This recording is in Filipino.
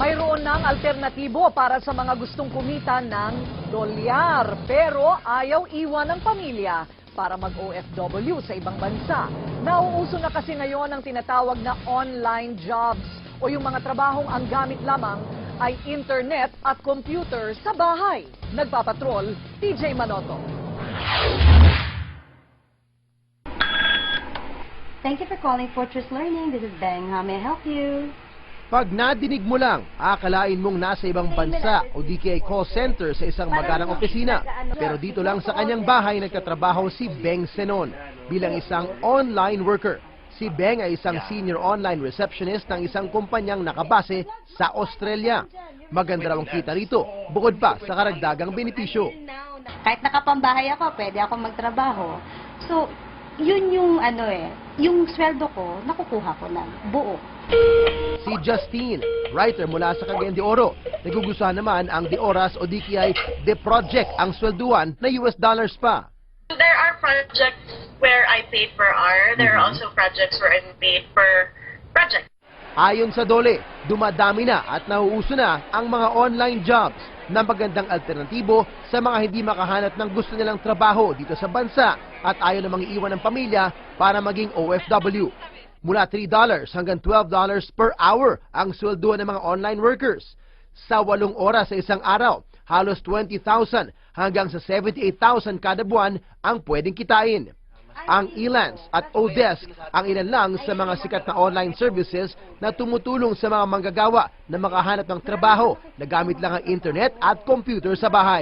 Mayroon ng alternatibo para sa mga gustong kumita ng dolyar pero ayaw iwan ng pamilya para mag-OFW sa ibang bansa. Nauuso na kasi ngayon ang tinatawag na online jobs o yung mga trabahong ang gamit lamang ay internet at computer sa bahay. Nagpapatrol, TJ Manoto. Thank you for calling Fortress Learning. This is Beng. How may I help you? Pag nadinig mo lang, akalain mong nasa ibang bansa o di kaya call center sa isang magarang opisina. Pero dito lang sa kanyang bahay nagtatrabaho si Beng Senon bilang isang online worker. Si Beng ay isang senior online receptionist ng isang kumpanyang nakabase sa Australia. Maganda raw ang kita rito, bukod pa sa karagdagang benepisyo. Kahit nakapambahay ako, pwede ako magtrabaho. So, yun yung yung sweldo ko, nakukuha ko ng buo. Si Justine, writer mula sa Cagayan de Oro. Nagugustuhan naman ang De Oras o di kaya The Project ang swelduan na US dollars pa. There are projects where I paid per hour. There are also projects where I'm paid per project. Ayon sa Dole, dumadami na at nauuso na ang mga online jobs na magandang alternatibo sa mga hindi makahanap ng gusto nilang trabaho dito sa bansa at ayaw namang iiwan ng pamilya para maging OFW. Mula $3 hanggang $12 per hour ang sweldo ng mga online workers. Sa 8 oras sa isang araw, halos 20,000 hanggang sa 78,000 kada buwan ang pwedeng kitain. Ang Elance at Odesk ang ilan lang sa mga sikat na online services na tumutulong sa mga manggagawa na makahanap ng trabaho na gamit lang ang internet at computer sa bahay.